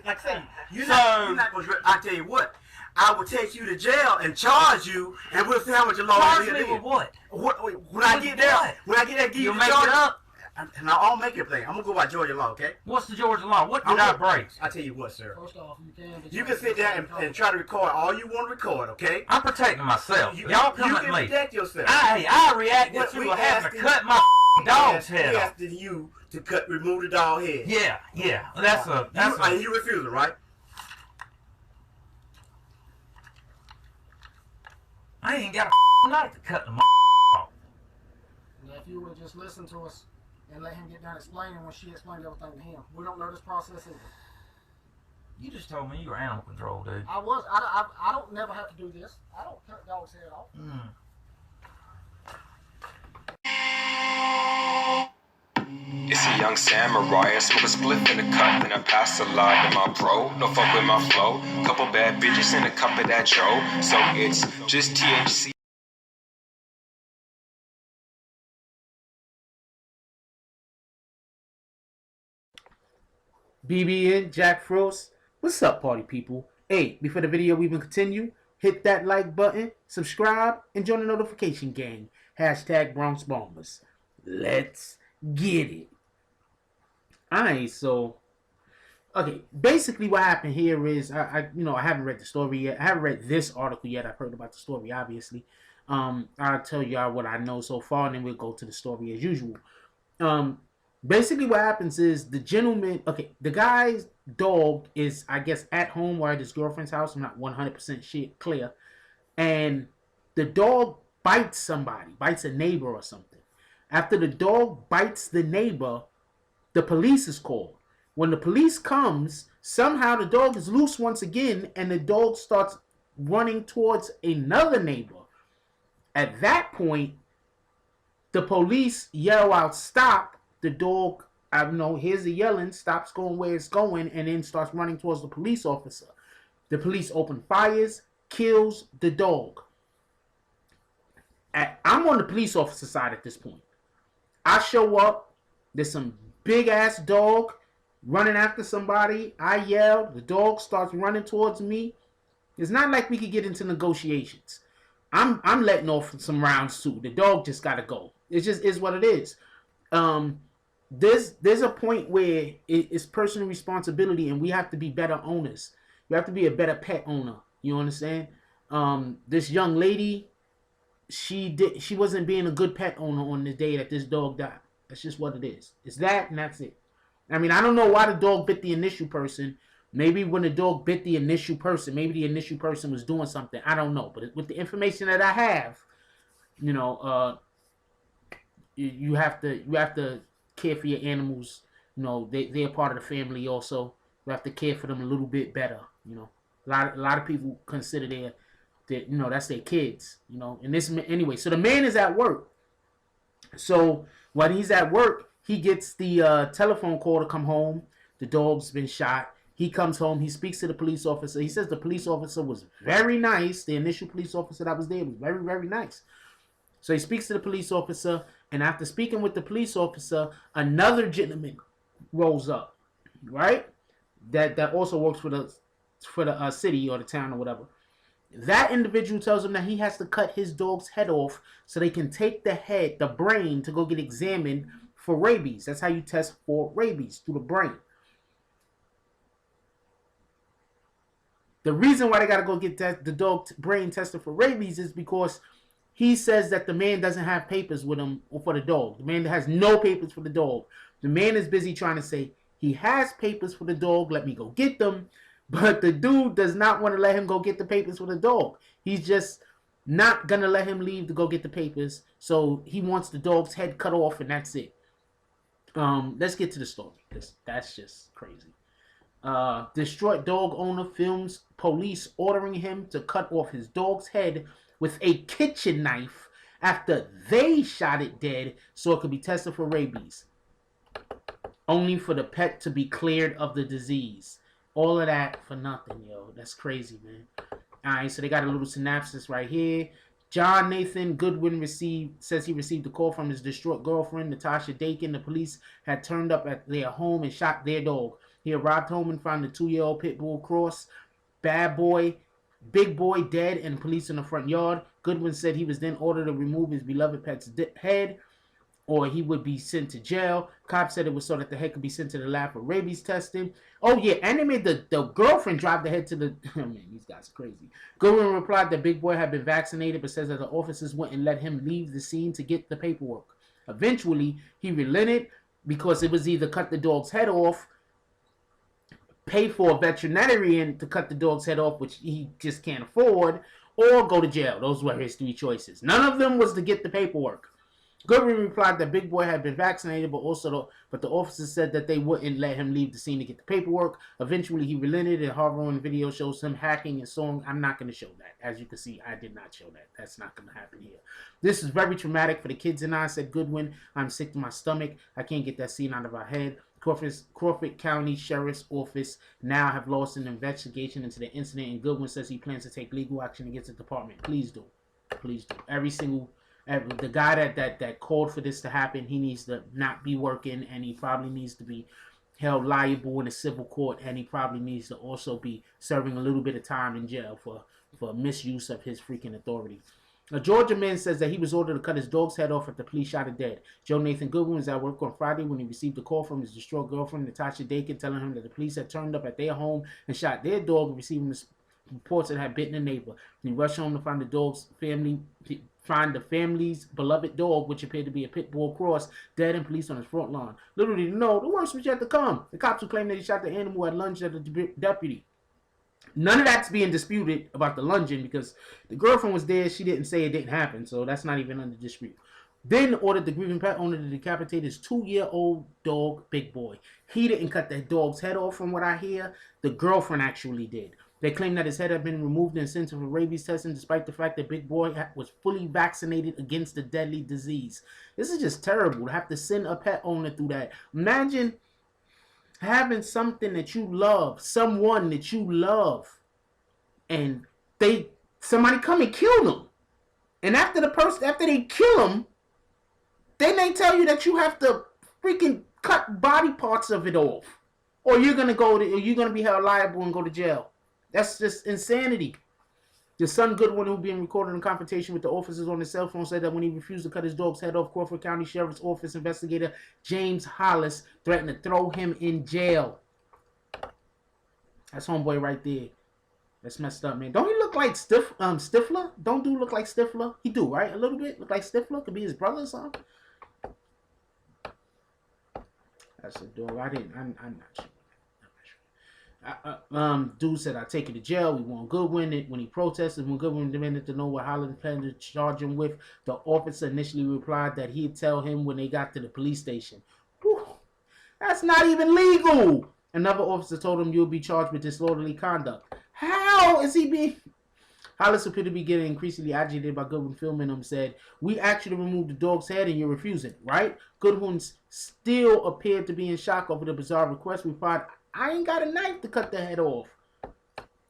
like I say, you're not going to. I tell you what, I will take you to jail and charge you, and we'll see how much your law charge me with what? When I get there, give you make it up. And I'll make everything. I'm gonna go by Georgia law, okay? What's the Georgia law? What did I break? I tell you what, sir. First off, you can sit there and try to record all you want to record, okay? I'm protecting myself. Y'all come at me. You can protect yourself. I reacted to having to cut my dog's head off. We asking you to remove the dog head. Yeah. That's and you refuse it, right? I ain't got a knife to cut the off. Now, if you would have just listened to us and let him get done explaining when she explained everything to him, we don't know this process either. You just told me you were animal control, dude. I was. I don't never have to do this. I don't cut dog's head off. It's a young samurai, I smoke a spliff in the cup, and I pass a lot to my bro. No fuck with my flow. Couple bad bitches in a cup of that Joe. So it's just THC. BBN, Jack Frost. What's up, party people? Hey, before the video even continue, hit that like button, subscribe, and join the notification gang. Hashtag Bronx Bombers. Let's get it. Alright, so okay, basically what happened here is I haven't read the story yet. I haven't read this article yet. I've heard about the story, obviously. I'll tell y'all what I know so far, and then we'll go to the story as usual. Basically what happens is the gentleman, the guy's dog is, I guess, at home or at his girlfriend's house. I'm not 100% clear. And the dog bites somebody, bites a neighbor or something. After the dog bites the neighbor, the police is called. When the police comes, somehow the dog is loose once again, and the dog starts running towards another neighbor. At that point, the police yell out, "Stop!" The dog, hears the yelling, stops going where it's going, and then starts running towards the police officer. The police open fires, kills the dog. I'm on the police officer side at this point. I show up, there's some big ass dog running after somebody. I yell, the dog starts running towards me. It's not like we could get into negotiations. I'm letting off some rounds too. The dog just gotta go. It just is what it is. There's a point where it's personal responsibility, and we have to be better owners. You have to be a better pet owner. You understand? This young lady, she wasn't being a good pet owner on the day that this dog died. That's just what it is. It's that, and that's it. I mean, I don't know why the dog bit the initial person. Maybe when the dog bit the initial person, maybe the initial person was doing something. I don't know. But with the information that I have, you have to care for your animals. They're part of the family also. You have to care for them a little bit better. A lot of people consider that's their kids. And this anyway. So the man is at work. So when he's at work, he gets the telephone call to come home. The dog's been shot. He comes home. He speaks to the police officer. He says the police officer was very nice. The initial police officer that was there was very, very nice. So he speaks to the police officer, and after speaking with the police officer, another gentleman rolls up, right? That also works for the city or the town or whatever. That individual tells him that he has to cut his dog's head off so they can take the brain, to go get examined for rabies. That's how you test for rabies, through the brain. The reason why they got to go get the dog brain tested for rabies is because he says that the man doesn't have papers with him for the dog. The man has no papers for the dog. The man is busy trying to say he has papers for the dog. Let me go get them. But the dude does not want to let him go get the papers for the dog. He's just not going to let him leave to go get the papers. So he wants the dog's head cut off, and that's it. Let's get to the story. That's just crazy. Distraught dog owner films police ordering him to cut off his dog's head with a kitchen knife after they shot it dead so it could be tested for rabies. Only for the pet to be cleared of the disease. All of that for nothing, yo. That's crazy, man. Alright, so they got a little synopsis right here. Nathan Goodwin says he received a call from his distraught girlfriend, Natasha Dakon. The police had turned up at their home and shot their dog. He He arrived home and found the 2-year-old pit bull Cross, big boy dead, and police in the front yard. Goodwin said he was then ordered to remove his beloved pet's head, or he would be sent to jail. Cops said it was so that the head could be sent to the lab for rabies testing. Oh yeah, and they made the girlfriend drive the head to the... Man, these guys are crazy. Goodwin replied that Big Boy had been vaccinated, but says that the officers wouldn't let him leave the scene to get the paperwork. Eventually, he relented because it was either cut the dog's head off, pay for a veterinarian to cut the dog's head off, which he just can't afford, or go to jail. Those were his 3 choices. None of them was to get the paperwork. Goodwin replied that Big Boy had been vaccinated, but the officers said that they wouldn't let him leave the scene to get the paperwork. Eventually, he relented, and harrowing video shows him hacking and sawing. I'm not going to show that. As you can see, I did not show that. That's not going to happen here. This is very traumatic for the kids and I, said Goodwin. I'm sick to my stomach. I can't get that scene out of our head. Crawford County Sheriff's Office now have launched an investigation into the incident, and Goodwin says he plans to take legal action against the department. Please do. Please do. The guy that called for this to happen, he needs to not be working, and he probably needs to be held liable in a civil court, and he probably needs to also be serving a little bit of time in jail for misuse of his freaking authority. A Georgia man says that he was ordered to cut his dog's head off after the police shot it dead. Joe Nathan Goodwin was at work on Friday when he received a call from his distraught girlfriend, Natasha Dakon, telling him that the police had turned up at their home and shot their dog, receiving reports that had bitten a neighbor. He rushed home to find the family's beloved dog, which appeared to be a pit bull Cross, dead, and police on his front lawn. Little did he know, the worst was yet to come. The cops who claimed that he shot the animal had lunged at the deputy. None of that's being disputed about the lunging because the girlfriend was there. She didn't say it didn't happen, so that's not even under dispute. Then ordered the grieving pet owner to decapitate his 2-year-old dog, Big Boy. He didn't cut the dog's head off, from what I hear. The girlfriend actually did. They claim that his head had been removed and sent for rabies testing, despite the fact that Big Boy was fully vaccinated against the deadly disease. This is just terrible to have to send a pet owner through that. Imagine having something that you love, someone that you love, and somebody come and kill them. And after they kill them, then they tell you that you have to freaking cut body parts of it off, or you're gonna be held liable and go to jail. That's just insanity. The son Goodwin, who being recorded in confrontation with the officers on his cell phone, said that when he refused to cut his dog's head off, Crawford County Sheriff's Office investigator James Hollis threatened to throw him in jail. That's homeboy right there. That's messed up, man. Don't he look like Stifler? Don't dude look like Stifler? He do, right? A little bit. Look like Stifler. Could be his brother or something. That's a dog. I'm not sure. Dude said, I take it to jail. We want Goodwin. When he protested, when Goodwin demanded to know what Holland planned to charge him with, the officer initially replied that he'd tell him when they got to the police station. Whew, that's not even legal. Another officer told him, you'll be charged with disorderly conduct. How is he being... Hollis appeared to be getting increasingly agitated by Goodwin filming him, said, we asked you to remove the dog's head and you're refusing, right? Goodwin still appeared to be in shock over the bizarre request. We replied, I ain't got a knife to cut the head off.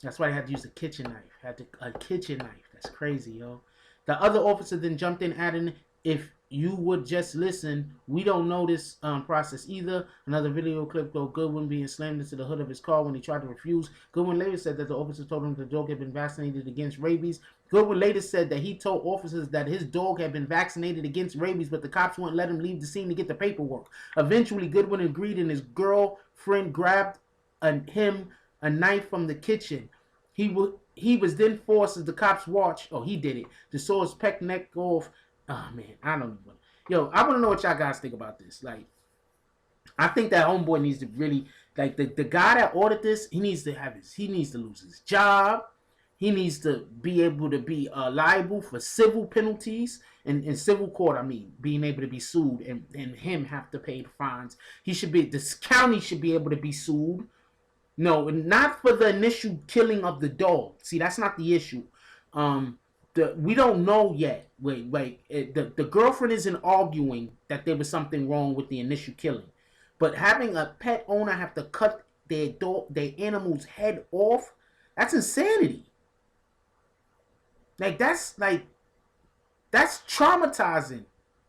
That's why I had to use a kitchen knife. A kitchen knife. That's crazy, yo. The other officer then jumped in, adding, if you would just listen, we don't know this process either. Another video clip of Goodwin being slammed into the hood of his car when he tried to refuse. Goodwin later said that the officer told him the dog had been vaccinated against rabies. Goodwin later said that he told officers that his dog had been vaccinated against rabies, but the cops wouldn't let him leave the scene to get the paperwork. Eventually, Goodwin agreed, and his girlfriend grabbed him a knife from the kitchen. He was then forced, as the cops watched, he did it, to saw his pec neck off. Oh man, I don't even. Yo, I want to know what y'all guys think about this. Like, I think that homeboy needs to really, like, the guy that ordered this, he needs to lose his job. He needs to be able to be liable for civil penalties in civil court. I mean, being able to be sued and him have to pay the fines. This county should be able to be sued. No, not for the initial killing of the dog. See, that's not the issue. We don't know yet. The girlfriend isn't arguing that there was something wrong with the initial killing, but having a pet owner have to cut their animal's head off, that's insanity. That's traumatizing.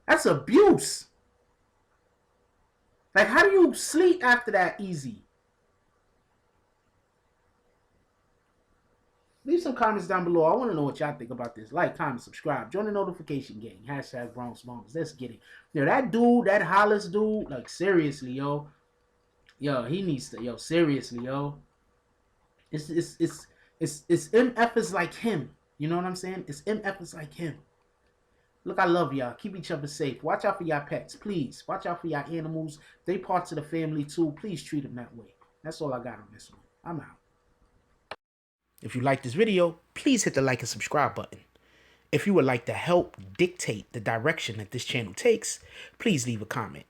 That's abuse. Like, how do you sleep after that easy? some comments down below. I want to know what y'all think about this. Like, comment, subscribe, join the notification gang. Hashtag Bronx Bombers. Let's get it. Yo, that dude, that Hollis dude, like, seriously, yo. Yo, he needs to, yo, seriously, yo. It's MFers like him. You know what I'm saying? It's MFers like him. Look, I love y'all. Keep each other safe. Watch out for y'all pets, please. Watch out for y'all animals. They parts of the family, too. Please treat them that way. That's all I got on this one. I'm out. If you like this video, please hit the like and subscribe button. If you would like to help dictate the direction that this channel takes, please leave a comment.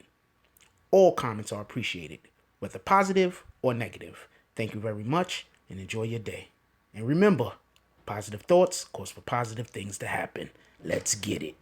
All comments are appreciated, whether positive or negative. Thank you very much and enjoy your day. And remember, positive thoughts cause for positive things to happen. Let's get it.